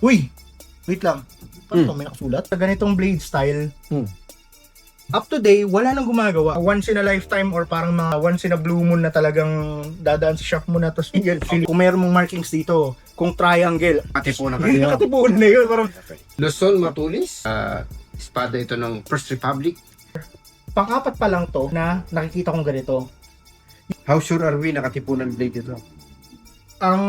Uy! Wait lang. Paano to? May nakasulat? Sa ganitong blade style, up to date, wala nang gumagawa. Once in a lifetime or parang mga once in a blue moon na talagang dadaan sa shop mo na tapos kung meron mong markings dito, kung triangle, Katipunan ka yun niya. nakatipunan na yun. Parang Luzon, Matulis. Espada ito ng First Republic. pang-apat pa lang to na nakikita kong ganito. How sure are we nakatipunan blade ito? Ang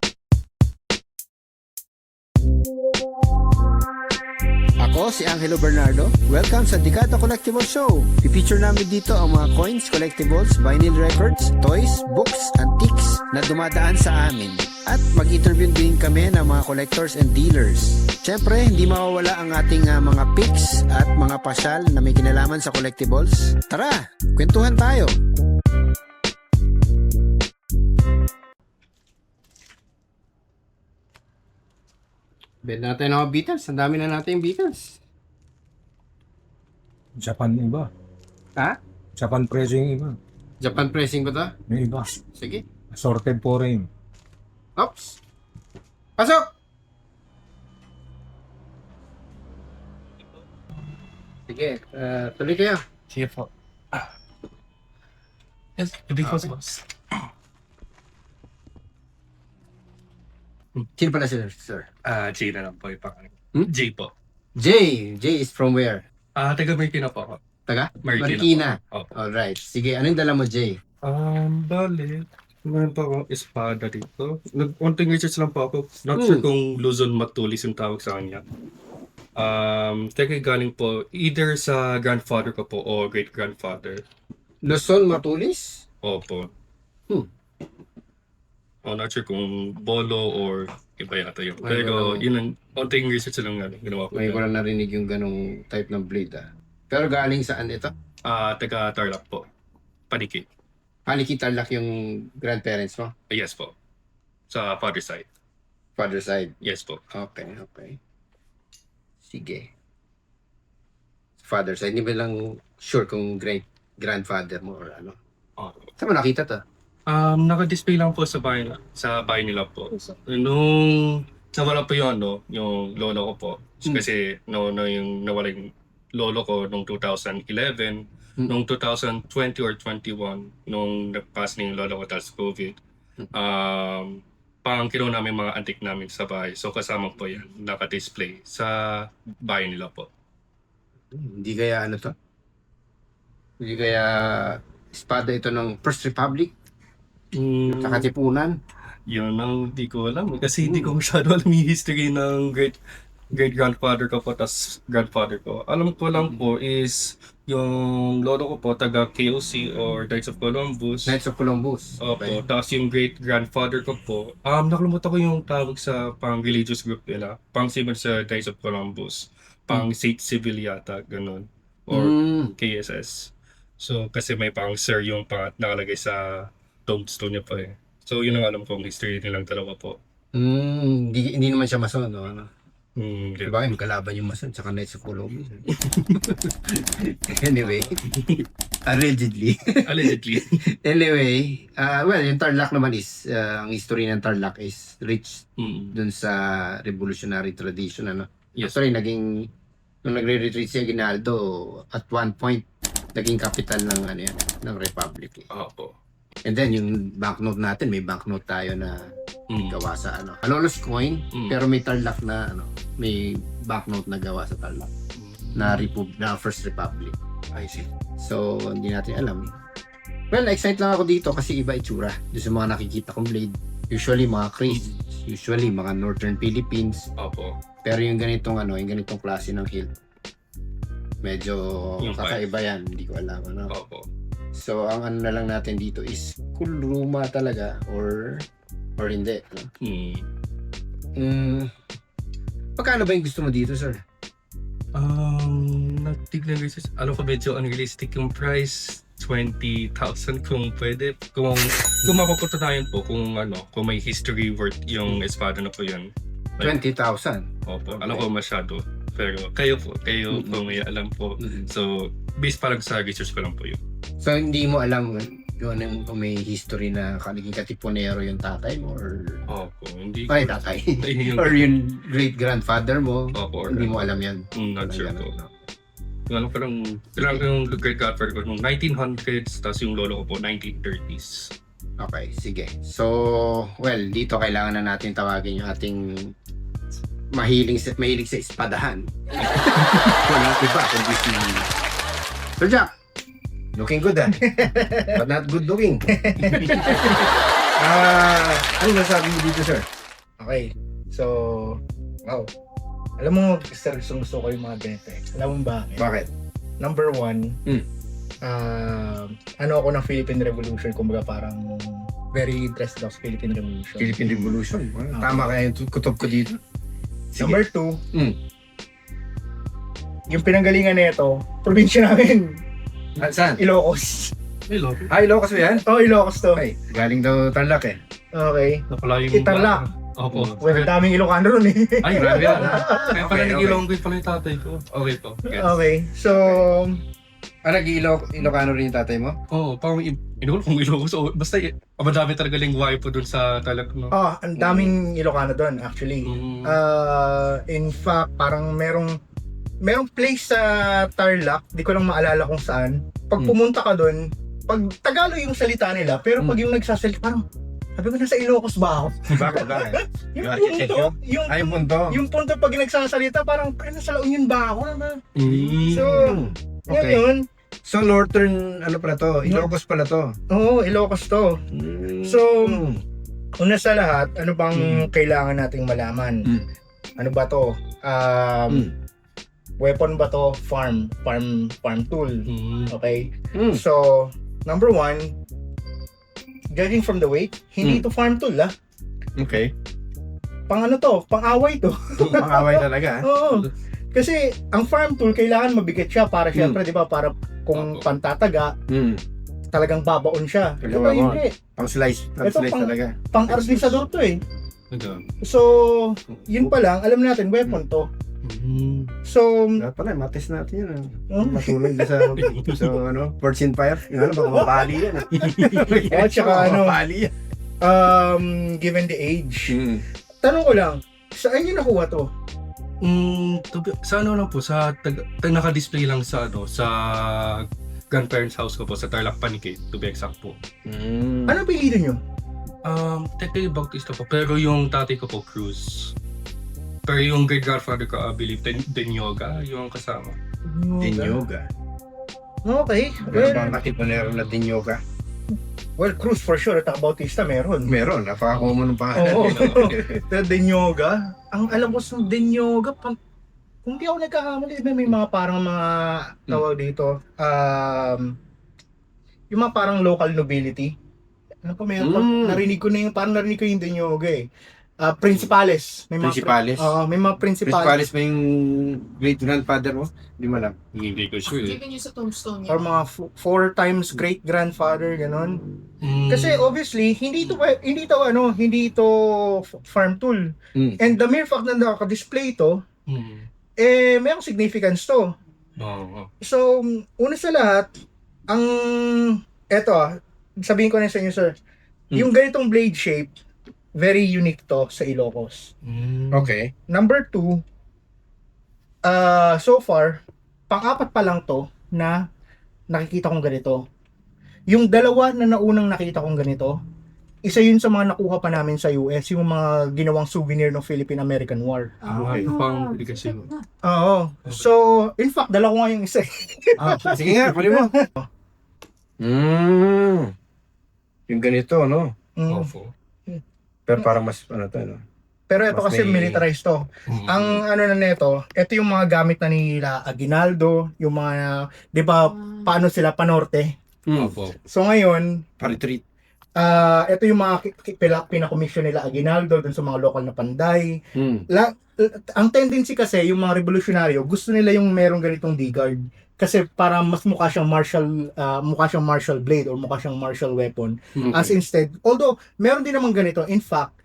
Ako si Angelo Bernardo. Welcome sa Dekada Collectible Show. I-feature namin dito ang mga coins, collectibles, vinyl records, toys, books, antiques na dumadaan sa amin. At mag-interview din kami ng mga collectors and dealers. Siyempre, hindi mawawala ang ating mga picks at mga pasyal na may kinalaman sa collectibles. Tara, kwentuhan tayo. Benta natin ang mga Beatles. Ang dami na natin yung Beatles. Japan iba. Ha? Japan presyo yung iba. Japan pressing ba ito? Yung iba. Sige. Assorted foreign. Oops. Pasok! Sige, tuloy kayo. Sige po. Yes, big boss, boss. Sino pala sir? J na lang po yung pangalan. Hmm? J po. Jay. Jay is from where? Taga Marikina po ako. Taga? Marikina. Marikina. Opo. Alright. Sige, anong dala mo, Jay? Bale, meron pa akong espada dito. Nag-onting research lang po ako. Not sure kung Luzon, Matulis yung tawag sa kanya. Teka galing po either sa grandfather ko po o great-grandfather. Luzon, Matulis? Opo. Hmm. Not sure kung bolo or iba yata yun. Ay, Pero bolo. yun ang onting research lang ginawa ko. May ko lang narinig yung ganong type ng blade Pero galing saan ito? Taga Tarlac po. Paniki. Paniki Tarlac yung grandparents mo? Yes po. Sa father side. Father side. Yes po. Okay. Sige. Father side. Hindi ba lang sure kung grandfather mo or ano? Saan mo nakita to? Naka-display lang po sa bahay nila po. Nung nawala po yun, yung lolo ko po. Kasi yung nawala yung lolo ko nung 2011, nung 2020 or 21, nung nag-pass na yung lolo ko tapos COVID, pang kinuha namin mga antique namin sa bahay. So kasama po yan, naka-display sa bahay nila po. Hindi kaya ano to? Hindi kaya espada ito ng First Republic? Nakatipunan? Yun ang di ko alam. Kasi hindi ko masyado alam yung history ng great-grandfather ko po tas grandfather ko. Alam ko lang po is yung lolo ko po taga KOC or Knights of Columbus. Knights of Columbus. Opo. Okay. Tapos yung great-grandfather ko po, nakalimutan ko yung tawag sa pang religious group nila. Pang similar sa Knights of Columbus. Pang Saint Civil yata, ganun. Or KSS. So, kasi may pang sir yung nakalagay sa tombstone niya pa eh. So, yun ang alam kong history nilang dalawa po. Hindi naman siya mason, no? Ano? Diba? Diba? Yung kalaban yung mason, tsaka Knights of Columbus. Anyway. Allegedly. Allegedly. Anyway, well, yung Tarlac naman is, ang history ng Tarlac is rich dun sa revolutionary tradition, ano? Yes. Sorry, nung nagre-retreat si Aguinaldo, at one point, naging capital ng, ng Republic. Opo. And then, yung banknote natin, may banknote tayo na gawa sa, Malolos coin, pero may Tarlac na, may banknote na gawa sa Tarlac na First Republic. I see. So, hindi natin alam. Well, na-excite lang ako dito kasi iba itsura. Doon sa mga nakikita kong blade. Usually, mga craze. Usually, mga Northern Philippines. Opo. Pero yung ganitong, yung ganitong klase ng hilt, medyo Yung kakaiba yan. Hindi ko alam, Opo. So, ang ano na lang natin dito is kung luma talaga or hindi. Pagkano ba yung gusto mo dito, sir? Natignan research. Alam ko medyo unrealistic yung price. 20,000 kung pwede. Kung mapapatunayan po kung may history worth yung espada na po yun. 20,000. Opo. Alam ko masyado. Pero kayo po may alam po. So, based parang sa research ko lang po yun. So, hindi mo alam Yung kung may history na naging katipunero yung tatay mo or Opo, hindi ay tatay Yung- or yung great grandfather mo, Opo, hindi mo alam yan. Not sure po. Ganun, no? Ano, parang yung great godfather ko nung 1900s, tapos yung lolo ko po 1930s. Okay, sige. So, well, dito kailangan na natin tawagin yung ating mahilig sa espadahan. Walang iba kundi si Sir Jack. Looking good but not good looking. Ano masabi mo dito, sir? Okay. So, wow. Alam mo, sir, gusto ko yung mga ganito eh. Alam mo bakit? Bakit? Number one, ano ako ng Philippine Revolution, kumbaga parang very interested ako sa Philippine Revolution. Philippine Revolution. Tama kaya yung kutob ko dito. Sige. Number two, Mm. yung pinanggalingan nito, probinsya namin, Saan? Ilocos. Hello. Ilocos ba yan? Oh, Ilocos to. Ay, galing daw Tarlac eh. Okay. Napala yung... Itarlac. Opo. Well, daming Ilocano ron eh. Ay, grabe yan. Kaya pala Okay, nag-ilonggoy pala yung tatay ko. Okay po. Yes. Okay. So, Ilocano rin yung tatay mo? Oo, parang inulong kong Ilocos. So, basta madami talaga lingwahe po dun sa Tarlac, no? ang daming Ilocano doon actually. Mm. In fact, parang merong place sa Tarlac, di ko lang maalala kung saan. Pag pumunta ka doon, pag Tagalog yung salita nila, pero pag yung nagsasalita, parang, sabi ko, nasa Ilocos ba ako? Bakit? Yung Yung punto, yung, Ay, punto. yung punto pag nagsasalita, parang, nasa La Union ba ako? Mm. So, Okay. yun. So, northern, ano pala to? Ilocos pala to. Oo, Ilocos to. So, Mm. una sa lahat, ano bang kailangan nating malaman? Ano ba to? Weapon ba to? Farm tool. Mm. Okay? Mm. So, number one, judging from the weight, hindi to farm tool Okay. Pang ano to? Pang-away to. Makaway talaga. Oo. Kasi, ang farm tool, kailangan mabigat siya para syempre, di ba, para kung Opo. pantataga, talagang babaon siya. Ito Babaon. hindi. Pang slice. Pang Ito, slice talaga. Pang-artisador to eh. Ano? So, yun pa lang, alam natin, weapon to. Mm. So, Dapat pala, matis natin yun. oh, Matulog sa Birds in Fire. Yung ano, baka mapali yan. Oh, tsaka ano, Mapali yan. given the age, tanong ko lang, saan nyo nakuha to? Sa ano lang po, sa naka-display lang sa sa grandparents house ko po, sa Tarlac Panicate, to be exact po. Ano apelido nyo? Technically Bautista po, pero yung tatay ko po, Cruz. Pero yung great grandfather ko, I believe, Denyoga, yung kasama. Dinyoga. Okay. Meron bang nakipunero na Dinyoga? Well, Cruz for sure, at Bautista meron. Meron. Napaka-common ng pangalan. Oo. Okay. Pero Denyoga, ang alam ko sa Denyoga, kung di ako nagkakamali, may mga parang mga tawag dito, yung mga parang local nobility. Ano pa, meron narinig ko yung Denyoga eh. Principales. May mga Principales? may mga principales. Principalis ba yung great grandfather mo? Hindi mo alam. Hindi ko sure. Given nyo sa tombstone Or niya. mga 4 times great grandfather, ganon. Mm. Kasi obviously, hindi ito farm tool. And the mere fact na naka-display ito, mayroong significance to. Oo. So, una sa lahat, sabihin ko na sa inyo, sir, yung ganitong blade shape, very unique to sa Ilocos. Okay. Number 2, so far, pang-apat pa lang to na nakikita kong ganito. Yung dalawa na naunang nakita kong ganito, isa yun sa mga nakuha pa namin sa US, yung mga ginawang souvenir ng Philippine-American War. Okay. Pang kasi. Oo. So, in fact, dala ko nga yung isa. Sige nga, kunin mo. Yung ganito, no? Mm. Opo. Pero parang mas, ano to, no? Pero ito Mas kasi may- militarized to. Ang ano na nito, ito yung mga gamit na nila Aguinaldo, yung mga, 'di ba, paano sila panorte. Opo. So ngayon, Pa-retreat. ito yung mga pinakomisyon nila Aguinaldo dun sa mga local na panday. Ang tendency kasi yung mga revolusyonaryo, gusto nila yung merong ganitong D-guard kasi para mas mukha siyang martial blade or mukha siyang martial weapon. As instead, although meron din naman ganito, in fact,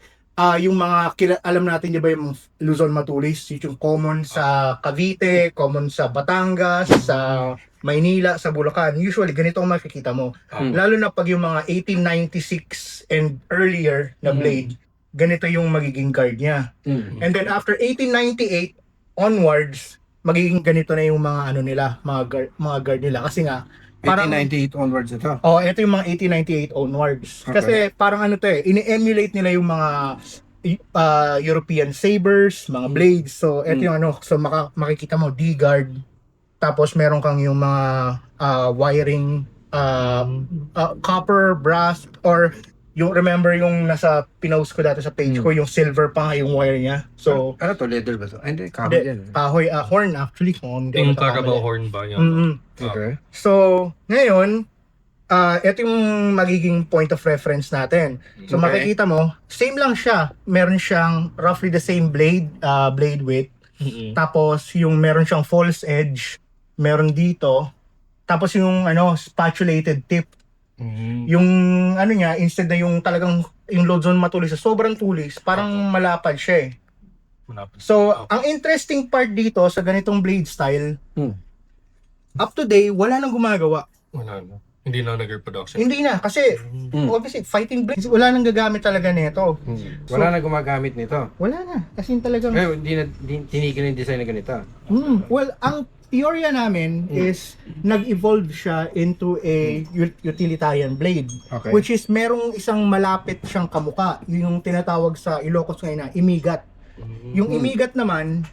yung mga alam natin 'di ba yung Luzon Matulis, yung common sa Cavite, common sa Batangas, sa Maynila, sa Bulacan. Usually ganito ang makikita mo. Lalo na pag yung mga 1896 and earlier na blade, ganito yung magiging guard niya. And then after 1898 onwards, magiging ganito na yung mga ano nila, mga guard nila kasi nga parang 1898 onwards ito. oh, ito yung mga 1898 onwards. Kasi parang ano to ini-emulate nila yung mga European sabers, mga blades. So ito yung ano, so makikita mo D-guard. Tapos meron kang yung mga wiring copper, brass, or yung remember yung nasa pinost ko dati sa page ko, yung silver pa nga yung wire niya. So Ano to? Leather ba to? Ay, hindi. Kahoy hindi, yan. kahoy, horn actually. Hindi Yung ako nagkakamali. Carabao horn ba yan? Okay. So, ngayon, ito yung magiging point of reference natin. So, Okay. makikita mo, same lang siya. Meron siyang roughly the same blade width. Tapos, yung meron siyang false edge. Meron dito. Tapos, yung spatulated tip. Yung ano niya, instead na yung talagang yung load zone matulis, sobrang tulis, parang malapad siya eh. So, ang interesting part dito sa ganitong blade style, up to day, wala nang gumagawa. Wala na. Hindi na nag-reproduction. Hindi na, kasi obviously, fighting blades, wala nang gagamit talaga nito. Wala na gumagamit nito. Wala na, kasi talagang... Ngayon, hindi na tinigil yung design na ganito. Well, ang teorya namin is nag-evolve siya into a utilitarian blade. Okay. Which is merong isang malapit siyang kamuka, yung tinatawag sa Ilocos ngayon na imigat. Yung imigat naman,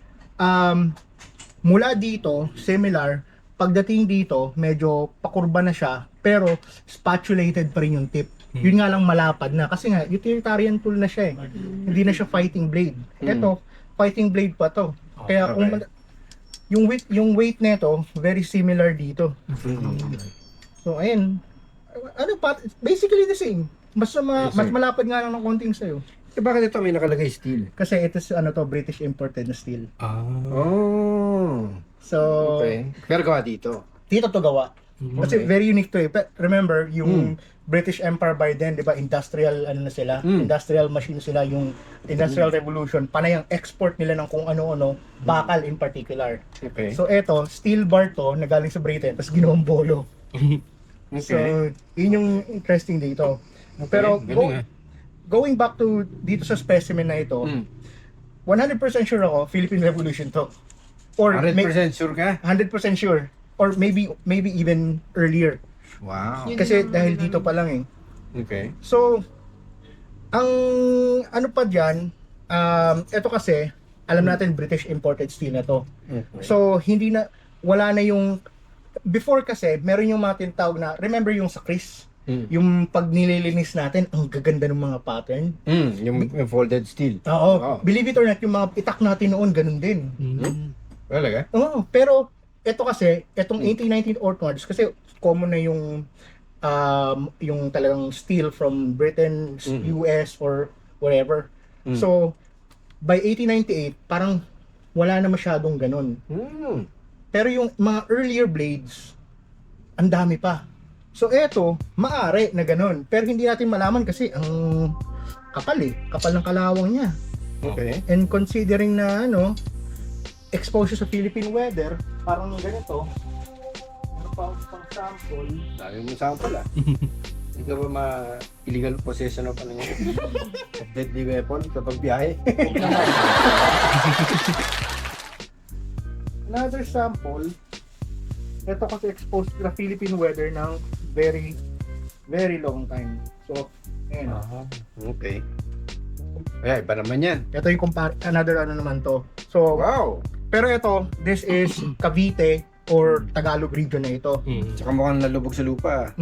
mula dito, similar, pagdating dito, medyo pakurba na siya, pero spatulated pa rin yung tip. Yun nga lang malapad na, kasi nga, utilitarian tool na siya eh. Hindi na siya fighting blade. Ito, fighting blade pa to. Kaya kung yung weight nito, very similar dito. So, ayun. Basically the same. Mas malapad nga lang ng konting sa'yo. Eh, bakit ito may nakalagay steel? Kasi ito British imported na steel. Oh. So, Okay. Pero gawa dito. dito to gawa. Kasi very unique to eh. Remember, yung British Empire by then, di ba, industrial na sila, industrial machine sila, yung Industrial Revolution, panay ang export nila ng kung ano-ano, bakal in particular. Okay. So eto, steel bar to, na galing sa Britain, tapos ginawang bolo. So, yun yung interesting dito. Pero, going back to dito sa specimen na ito, 100% sure ako, Philippine Revolution to. Or 100% sure ka? 100% sure. Or maybe even earlier. Wow. Kasi dahil dito pa lang eh. Okay. So, ang ano pa dyan, ito kasi, alam natin British imported steel na to. So, wala na yung, before kasi, meron yung mga tinatawag na, remember yung sa Chris? Yung pag nililinis natin, ang gaganda ng mga pattern. Yung folded steel. Oo. Believe it or not, yung mga itak natin noon, ganun din. Talaga? Oo, pero ito kasi, itong 1819 onwards, kasi common na yung talagang steel from Britain, US, or wherever. So, by 1898, parang wala na masyadong ganun. Pero yung mga earlier blades, ang dami pa. So, eto, maari na ganun. Pero hindi natin malaman kasi ang kapal ng kalawang niya. Okay. And considering na exposure sa Philippine weather, parang ganito. Ano pa pang sample? Dami mo sample Hindi ka ba illegal possession of of deadly weapon kapag biyahe? Another sample, ito kasi exposed sa Philippine weather ng very, very long time. So, ayan. Okay. Ay, iba naman yan. Ito yung another naman to. So, Wow! pero ito, this is Cavite or Tagalog region na ito. Tsaka mukhang nalubog sa lupa.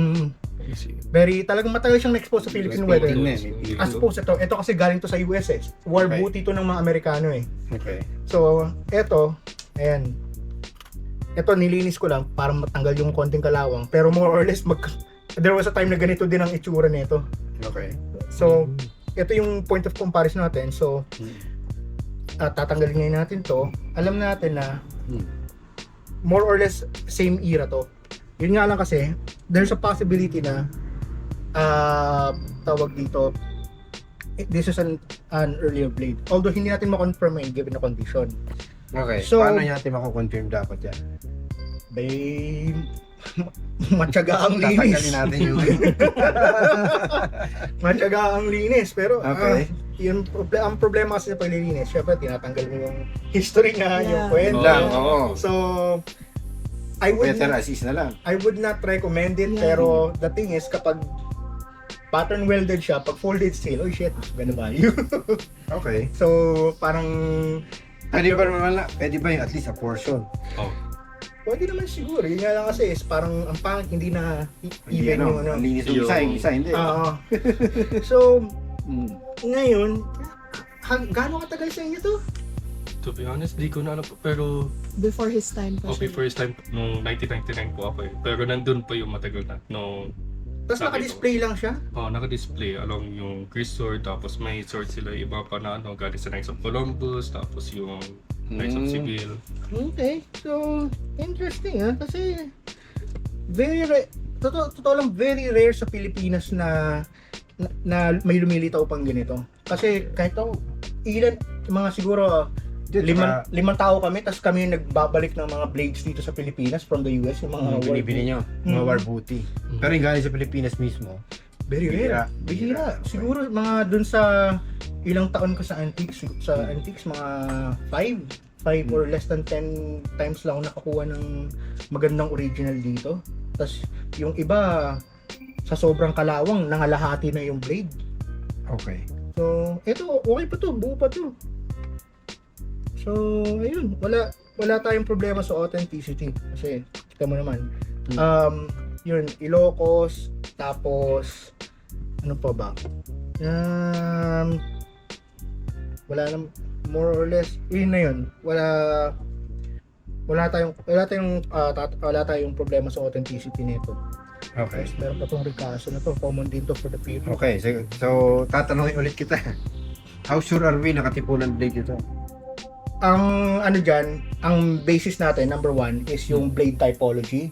Very, talagang matagal siyang na-expose sa Philippine weather. Painting As opposed ito kasi galing to sa US eh. War Okay. booty to ng mga Amerikano eh. Okay. So, ito, ayan. Ito, nilinis ko lang para matanggal yung konting kalawang. Pero more or less, there was a time na ganito din ang itsura nito. Okay. So, ito yung point of comparison natin. So, tatanggalin ngayon natin to. Alam natin na more or less same era to. Yun nga lang kasi, there's a possibility na tawag dito, this is an earlier blade. Although hindi natin ma-confirm yun given the condition. Okay. So- Paano natin mako-confirm dapat yan? Bay, matyaga ang linis. Tatanggalin natin yung... Matyaga ang linis. Pero Okay. ang problema kasi sa paglilinis, syempre tinatanggal mo yung history niya, yung Yeah. kwento. lang, oo. So, I would Better not, as is na lang. I would not recommend it, Yeah. pero the thing is, kapag pattern welded siya, pag folded steel, oh shit, ganda value. Okay. So, parang, Pwede ba yung at least a portion? Oh. pwede naman siguro. Yun nga lang kasi is parang ang pangit, hindi na Hindi even yung ang linis ng isa, yung isa hindi. Oo. So, Mm. ngayon, gaano katagal sa inyo to? To be honest, di ko na alam po. Pero, Before his time pa siya. first time, nung 1999 po ako eh. Pero nandun pa yung matagal na. No, Tapos naka-display lang siya? naka-display along yung Chris sword, tapos may sword sila iba pa na galing sa Knights of Columbus, tapos yung Knights of Seville. Okay. So, interesting kasi totoo lang, very rare sa Pilipinas na may lumilitaw pang ganito. Kasi kahit ako, mga siguro limang tao kami, tapos kami yung nagbabalik ng mga blades dito sa Pilipinas from the US, yung mga Binibili nyo, mga Mm. warbuti. Pero yung galing sa Pilipinas mismo, Very rare. Bihira. Siguro mga dun sa ilang taon ko sa antiques, mga 5 or less than 10 times lang ako nakakuha ng magandang original dito. Tapos yung iba sa sobrang kalawang nangalahati na yung blade. Okay. So, eto okay pa to, buo pa to. So, ayun, wala tayong problema sa authenticity kasi kita mo naman. Yun, Ilocos, tapos ano pa ba? Wala na, more or less yun na yun. Wala tayong problema sa authenticity nito. Okay. Tapos meron pa tong Ricasso na to, common din to for the period. Okay, so tatanungin ulit kita. How sure are we nakatipunan blade ito? Ang ano dyan, ang basis natin, number 1 is yung blade typology.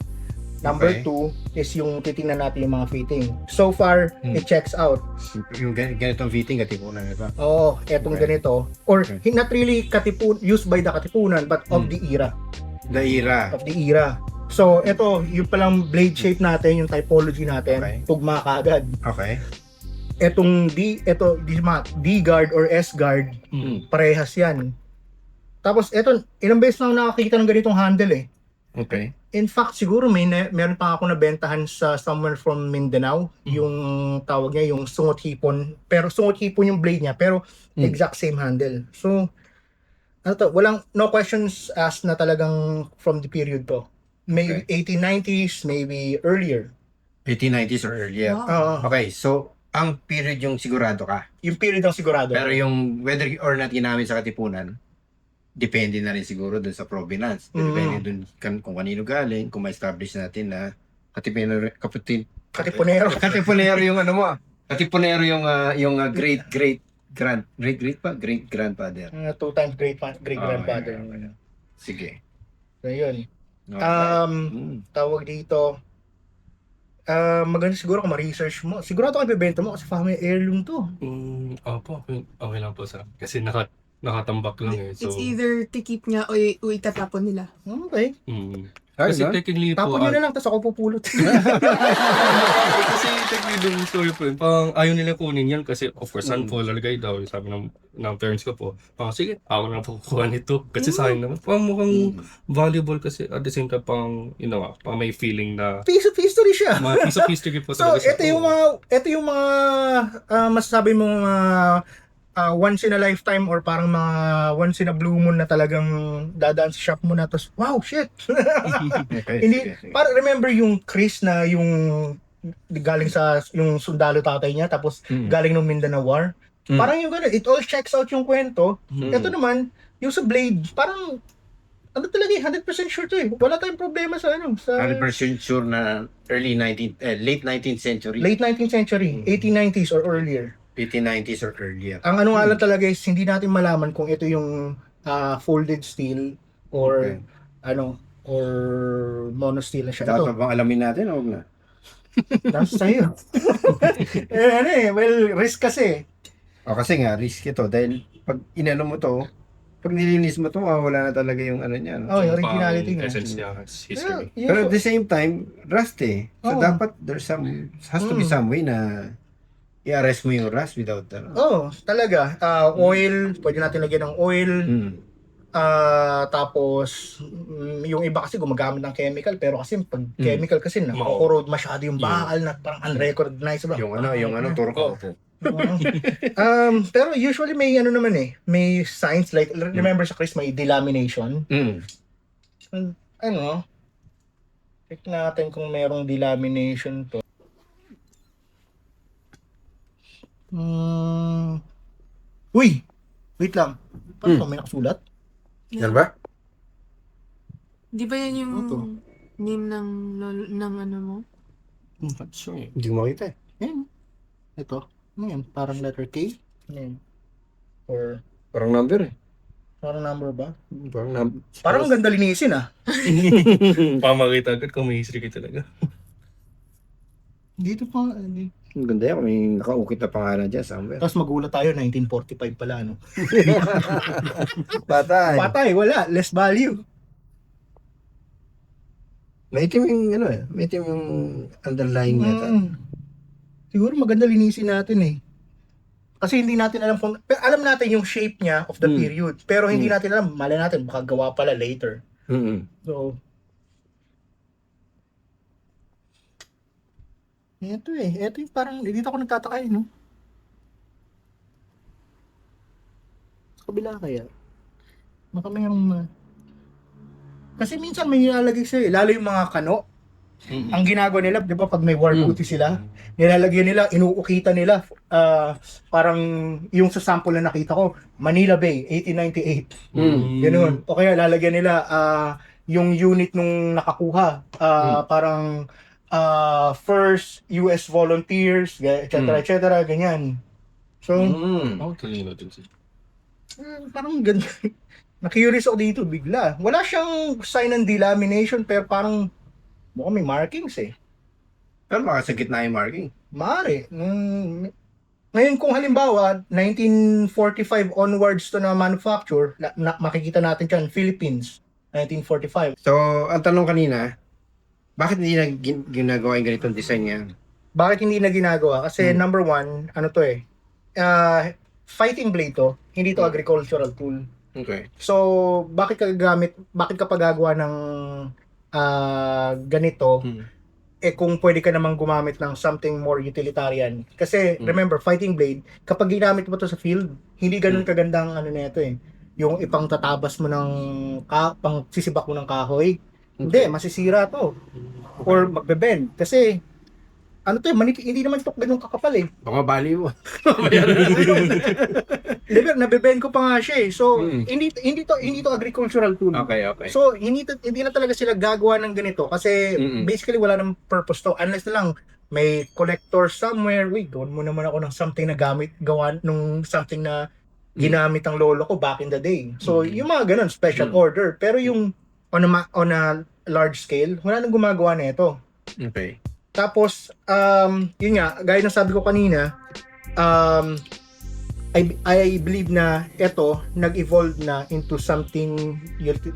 Number Okay. 2 is yung titingnan natin yung mga fitting. So far, it checks out. Yung ganitong fitting katipunan ito. Oo, etong Okay. ganito. Or Okay. not really used by the Katipunan, but of the era. The era. Of the era. So, ito, yung palang blade shape natin, yung typology natin, Okay. tugma kaagad. Okay. Etong D-guard or S-guard, parehas yan. Tapos, eto, ilang beses na ako nakakita ng ganitong handle eh. Okay. In fact, siguro meron pa ako nabentahan sa someone from Mindanao, yung tawag niya, yung sungot hipon. Pero sungot hipon yung blade niya, pero exact same handle. So, ano to, no questions asked na talagang from the period to. Maybe 1890s, maybe earlier. 1890s or earlier. Wow. Oo. Okay, so ang period yung sigurado ka. Yung period ang sigurado. Pero yung whether or not ginamit sa Katipunan, depende na rin siguro dun sa provenance. Depende dun kung kanino galing, kung ma-establish natin na Katipunero. Katipunero yung ano mo. Katipunero yung great grandfather. 2 times great-grandfather. Sige. So, yun. Okay. Tawag dito, maganda siguro kung ma-research mo. Sigurado kayo bibenta mo kasi family heirloom to. Opo, okay lang po sa kasi nakatambak lang eh. So, It's either tikip niya o itatapon nila. Okay. kasi technically po, Tapon nyo na lang, tapos ako pupulot. kasi technically yung story po, parang ayaw nila kunin yan kasi of course, saan po lalagay daw, sabi ng parents ko po, parang sige, ako na pukuha nito kasi sa akin naman, parang mukhang valuable kasi at the same time, parang, parang may feeling na, Piece of history siya. piece of history po So, talaga siya. ito yung mga masasabi mo once in a lifetime or parang mga once in a blue moon na talagang dadaan sa shop mo na tapos wow, shit. Okay, Hindi, sige. para remember yung Chris na yung galing sa yung sundalo tatay niya tapos galing ng Mindanao War. Parang yung gano'n, it all checks out yung kwento. Ito naman, yung sa blade, parang ano talaga 100% sure to eh. Wala tayong problema sa 100% sure na late 19th century. late 19th century, 1890s or earlier. 1890s or earlier. Ang ano nga lang talaga is hindi natin malaman kung ito yung folded steel or or mono steel na siya. Dapat Ito, bang alamin natin o huwag na? nasa sa'yo. well, risk kasi. O kasi nga, risk ito. Dahil pag inano mo to, pag nilinis mo to, wala na talaga yung ano niya. No? Oh, yung Pang originality niya. essence niya, history. Yeah, Pero at the same time, rust eh. So Oo. dapat has to be some way na i-arrest mo yung rust without talaga. Oil, pwede natin lagyan ng oil. Tapos, yung iba kasi gumagamit ng chemical, pero kasi pag chemical kasi nakukurod masyado yung bakal na parang unrecognizable. Yung turko. Pero usually may ano naman may signs like, remember sa Chris may delamination. Ano, check natin kung merong delamination to. Uy! Wait lang. Paano may nakasulat? Yan ba? Di ba yan yung Ano to? name ng ano mo? Hindi ko makita eh. Yan. Ito. Ano yan? Parang letter K? Ano yan? Or Parang number eh. parang number ba? Parang Parang ang ganda linisin Pamakita agad kung may history ka talaga. Dito pa. Ang ganda yan. May nakaukit na pangalan dyan somewhere. Tapos magulat tayo, 1945 pala, no? Patay. Patay, wala. Less value. Maitim yung maitim yung underlying yata. Siguro maganda linisin natin Kasi hindi natin alam kung, pero alam natin yung shape niya of the period. Pero hindi natin alam, mali natin, baka gawa pala later. So, ito yung parang, dito ako nagtataka no? Sa kabila kaya? Baka mayroong, kasi minsan may nilalagay sa'yo, lalo yung mga kano. Ang ginagawa nila, di ba, pag may war booty sila, nilalagyan nila, inuukita nila, parang yung sa sample na nakita ko, Manila Bay, 1898. Ganun. O kaya lalagyan nila, yung unit nung nakakuha, parang first US volunteers, etc. ganyan. So, Talino din siya. parang ganda. Na-curious ako dito bigla. Wala siyang sign ng delamination, pero parang mukhang may markings Pero baka sa gitna yung marking. Maaari. Ngayon kung halimbawa, 1945 onwards to na manufacture, makikita natin dyan, Philippines, 1945. So, ang tanong kanina, bakit hindi na ginagawa yung ganitong design niya? Bakit hindi na ginagawa? Kasi number one, ano to fighting blade to, hindi to agricultural tool. Okay. So, bakit ka gagawa ng ganito, kung pwede ka namang gumamit ng something more utilitarian. Kasi, remember, fighting blade, kapag ginamit mo to sa field, hindi ganun kagandang ano na ito yung ipang tatabas mo ng, pang sisibak mo ng kahoy. Hindi, masisira to. Or magbe-bend. Kasi, ano to hindi naman to ganun kakapal Baka bali mo. Diba, nabe-bend ko pa nga siya So, hindi to agricultural tool. Okay. So, hindi na talaga sila gagawa ng ganito kasi basically wala nang purpose to unless na lang may collector somewhere, gawin mo naman ako ng something na gawa nung something na ginamit ang lolo ko back in the day. So, yung mga ganun, special order. Pero yung on a large scale, wala nang gumagawa na ito. Okay. Tapos, yun nga, gaya ng sabi ko kanina, I believe na ito nag-evolve na into something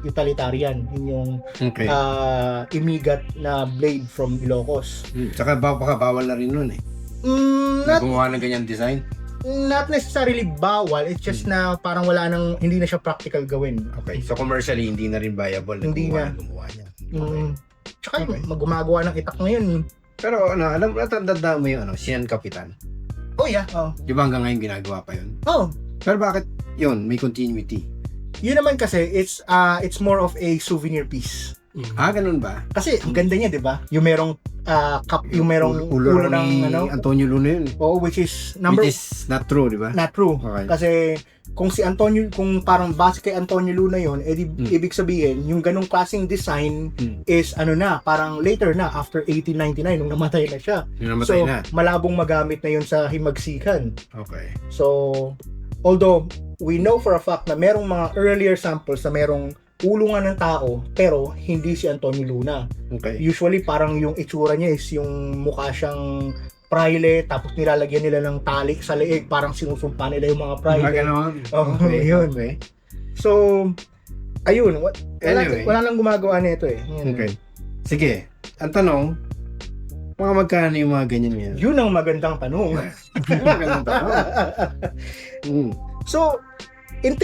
utilitarian. Yun yung imigat na blade from Ilocos. Tsaka baka bawal na rin nun gumawa ng ganyan design. Not necessarily bawal, it's just na parang hindi na siya practical gawin. Okay. So commercially, hindi na rin viable Hindi na. gumawa niya. Tsaka gumagawa ng itak ngayon. Pero natandaan mo yung Sian Capitan. Oh yeah. Di ba hanggang ngayon ginagawa pa yun? Pero bakit yun, may continuity? Yun naman kasi, it's more of a souvenir piece. Ganun ba? Kasi ang ganda niya, di ba? Yung merong yung merong ulo ng ni Antonio Luna yun. which is Which is not true, di ba? not true. Okay. Kasi kung parang base kay Antonio Luna yun, ibig sabihin, yung ganong klaseng design is parang later na, after 1899, nung namatay na siya. Yung namatay So, na. malabong magamit na yun sa himagsikan. Okay. So, although, we know for a fact na merong mga earlier samples na merong ulungan ng tao, pero hindi si Antonio Luna. Okay. Usually, parang yung itsura niya is yung mukha siyang prile, tapos nilalagyan nila ng tali sa leeg, parang sinusumpa nila yung mga prile. Ganon. Oh, Okay, yun. okay. So, ayun, Anyway. wala nang gumagawa nito eh. Yun. Okay. Sige, ang tanong, mga magkano yung mga ganyan yan? Yun ang magandang tanong. Magandang tanong. Mm. So, in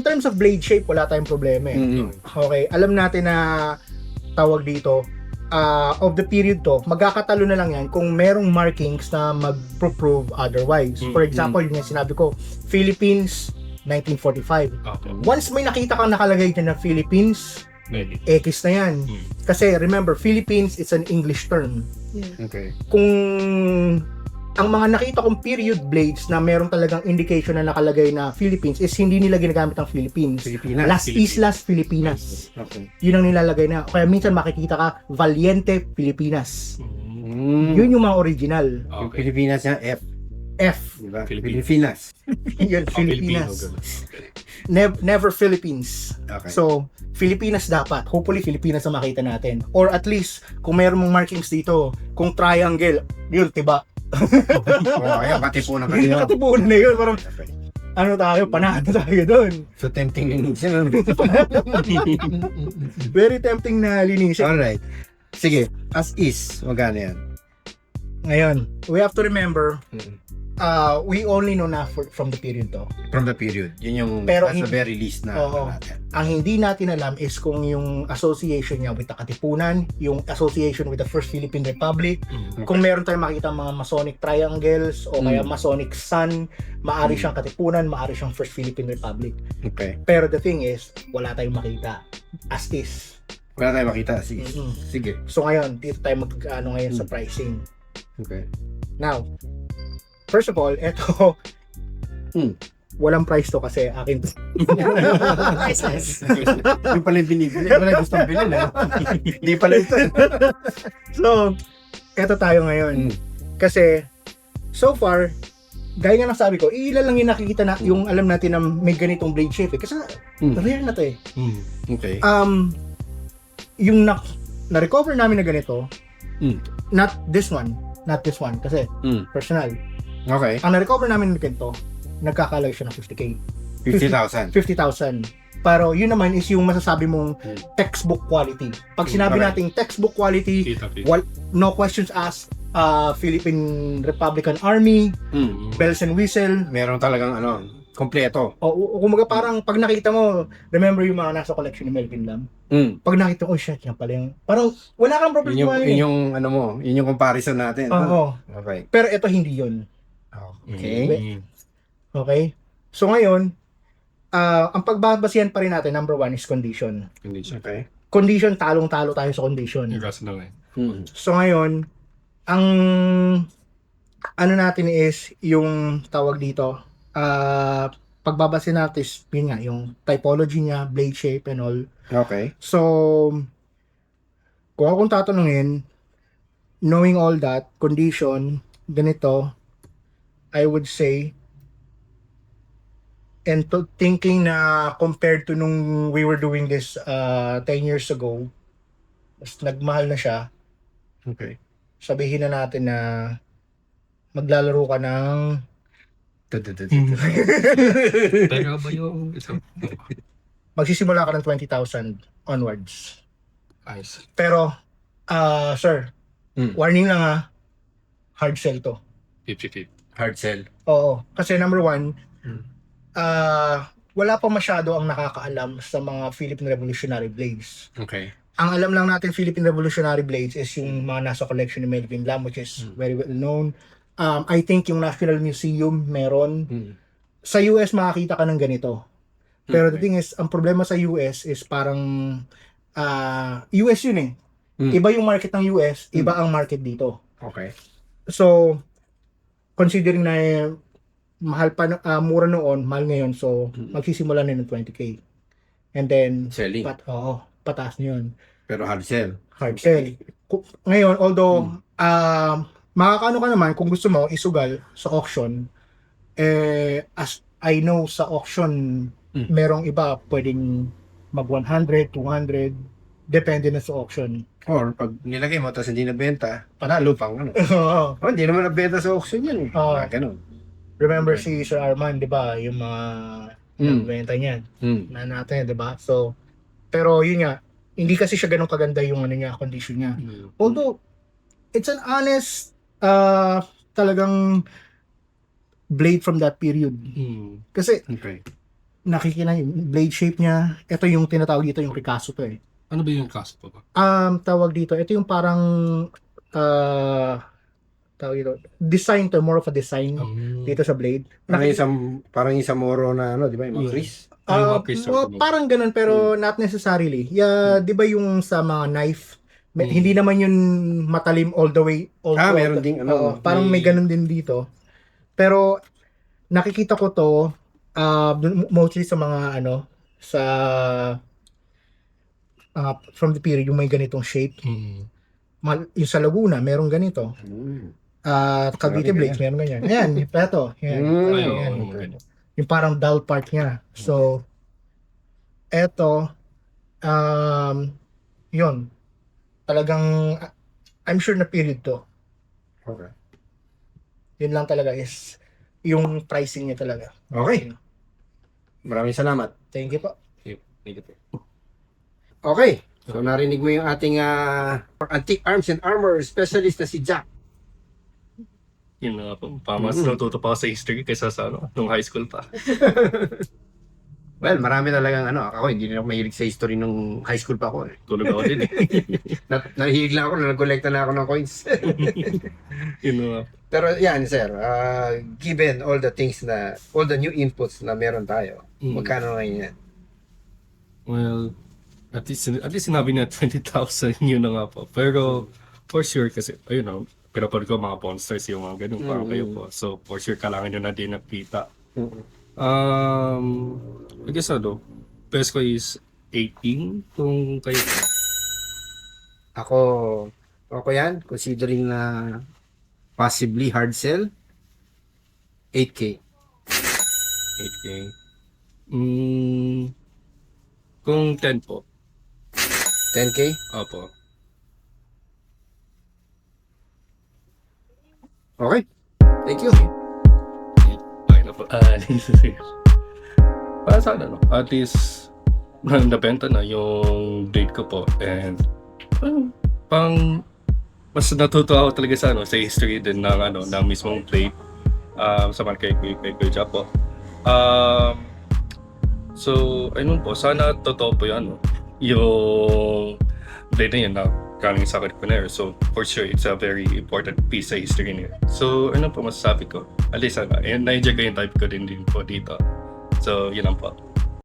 terms of blade shape, wala tayong problema eh. Mm. Okay, alam natin na tawag dito, of the period to, magkakatalo na lang yan kung merong markings na mag-prove otherwise. For example, yung sinabi ko, Philippines, 1945. Okay. Once may nakita kang nakalagay dyan na Philippines, Maybe. X na yan. Kasi remember, Philippines is an English term. Yeah. Okay. Kung ang mga nakita kong period blades na meron talagang indication na nakalagay na Philippines is hindi nila ginagamit ang Philippines. Pilipinas. Las Islas Filipinas. Okay. Yun ang nilalagay na. Kaya minsan makikita ka, Valiente Filipinas. Mm. Yun yung mga original. Yung Okay. Pilipinas niya, F. F. Diba? Filipino. Pilipinas. Yun, Filipinas. Never Philippines. Okay. So, Filipinas dapat. Hopefully, Filipinas ang makita natin. Or at least, kung mayroong mong markings dito, kung triangle, yun, diba? Ayun, katipunan ka Yun, yun. nakatipunan na yun. Parang, ano tayo, panalo tayo doon. So tempting linisin. Very tempting na linisin. Alright. Sige, as is, magkano yan? Ngayon, we have to remember, Mm. we only know na from the period to. From the period. Yun yung Pero at the hindi- very least na Oo. natin. Ang hindi natin alam is kung yung association niya with the Katipunan, yung association with the First Philippine Republic, kung meron tayong makita mga Masonic triangles o kaya Masonic sun, maari siyang Katipunan, maari siyang First Philippine Republic. Okay. Pero the thing is, wala tayong makita as is. Wala tayo makita. Sige. Mm-mm. Sige. So ngayon, dito tayo mag-ano ngayon sa pricing. Okay. Now, first of all, eto, Hmm. walang price to kasi akin to. Priceless. Yung pala yung binibili. Wala yung gustong bilhin. Hindi pala ito. So, eto tayo ngayon. Mm. Kasi, so far, gaya nga ng sabi ko, ilan lang yung nakikita na, yung alam natin na may ganitong blade shape eh. Kasi, rare na to eh. Okay. Yung na-recover namin na ganito, Mm. not this one, kasi Mm. personal. Okay. Ang na-recover namin na ganito, nagkakalaga siya ng 50K. 50,000. 50,000. Pero yun naman is yung masasabi mong Hmm. textbook quality. Pag sinabi Correct. nating textbook quality, no questions asked, Philippine Republican Army, Mm. bells and whistle. Meron talagang kompleto. O kumaga parang pag nakita mo, remember yung mga nasa collection ni Melvin Lam? Mm. Pag nakita mo, oh shit, yan pala yung, parang wala kang problem Yun yung, kumain yun eh. yung yun yung comparison natin. Oo. Okay. Pero ito hindi yun. Okay. Okay? So ngayon, ang pagbabasihan pa rin natin, number one is condition. Okay. Condition, talong-talo tayo sa condition. Yung rasa na lang eh. Mm. So ngayon, ang ano natin is yung tawag dito, pagbabase natin is yun nga, yung typology niya, blade shape and all. Okay. So, kung akong tatanungin, knowing all that, condition, ganito, I would say, and thinking na compared to nung we were doing this 10 years ago, mas nagmahal na siya, Okay. sabihin na natin na maglalaro ka ng Pero ba yung isa? magsisimula ka ng 20,000 onwards. Ayos. Pero, sir, warning lang hard sell to. 50-50. Hard sell. Oo. Kasi number one, Hmm. wala pa masyado ang nakakaalam sa mga Philippine Revolutionary Blades. Okay. Ang alam lang natin Philippine Revolutionary Blades is yung mga nasa collection ni Melvin Lam, which is very well known. I think yung National Museum meron. Mm. Sa US makakita ka ng ganito. Pero the Okay. thing is, ang problema sa US is parang US yun eh. Mm. Iba yung market ng US, iba ang market dito. Okay. So, considering na mahal pa, mura noon, mahal ngayon, so magsisimula na ng 20K. And then, Selling. pataas na yun. Pero hard sell. Hard sell. Ngayon, although, makakano ka naman kung gusto mo isugal sa auction, as I know sa auction, merong iba pwedeng mag 100, 200, depende na sa auction. Or pag nilagay mo tapos hindi nabenta, panalo pang ano. Oo. Oh, hindi naman nabenta sa auction yan eh. Oo. Ganun. Remember si Sir Arman, 'di ba? Yung mga nagbenta niyan na natin, 'di ba? So, pero yun nga, hindi kasi siya ganun kaganda yung ano niya, condition niya. Although it's an honest talagang blade from that period. Kasi Okay. nakikita yung blade shape niya. Ito yung tinatawag dito yung Picasso to eh. Ano ba yung kaso pa ba? Tawag dito, ito yung parang tawag dito, design to, more of a design dito sa blade. Parang isang moro na ano, di ba? Yung mga Chris. Yung mga Chris Well, Rock. parang ganun pero not necessarily. Yeah, 'di ba yung sa mga knife, hindi naman yun matalim all the way. Meron ding ano. Oo, parang may ganun din dito. Pero nakikita ko to mostly sa mga ano sa from the period yung may ganitong shape. Yung sa Laguna, merong ganito. Cavite Blades, meron ganyan. Ayan, ito. Ayan. Ayan. Yung parang dull part niya. So, eto, yun. Talagang, I'm sure na period to. Okay. Yun lang talaga is, yung pricing niya talaga. Okay. Maraming salamat. Thank you po. Okay. So narinig mo yung ating antique arms and armor specialist na si Jack. Yun na po. Mas natuto pa ako sa history kaysa sa ano, nung high school pa. Well, marami talagang ano, ako hindi na ako mahilig sa history nung high school pa ako. Tulog ako din eh. Nahilig lang ako na nag-collecta na ako ng coins. Yun na. Pero yan, sir, given all the things na, all the new inputs na meron tayo, magkano ngayon yan? Well, at least sinabi na 20,000 yun na nga po. Pero for sure kasi, ayun na, pinapanood ko mga monsters yung mga ganun parang kayo po. So for sure kailangan nyo na din nakita. I guess ano, best ko is 18 kung kayo. Ako yan, considering na possibly hard sell, 8K. 8K. Kung 10 po. 10K? Opo. Okay. Thank you. Ay na po. Para sa ano, at least nabenta na yung date ko po and pang mas natuto ako talaga sa ano sa history din ng ano ng mismong plate sa mga kay Jack po. So ayun po, sana totoo po yan yung plate na yun na galing sa Canary. So for sure it's a very important piece sa history niya. So ano po masasabi ko, at least na-enjoy ko yung type ko din po dito. So yun lang po.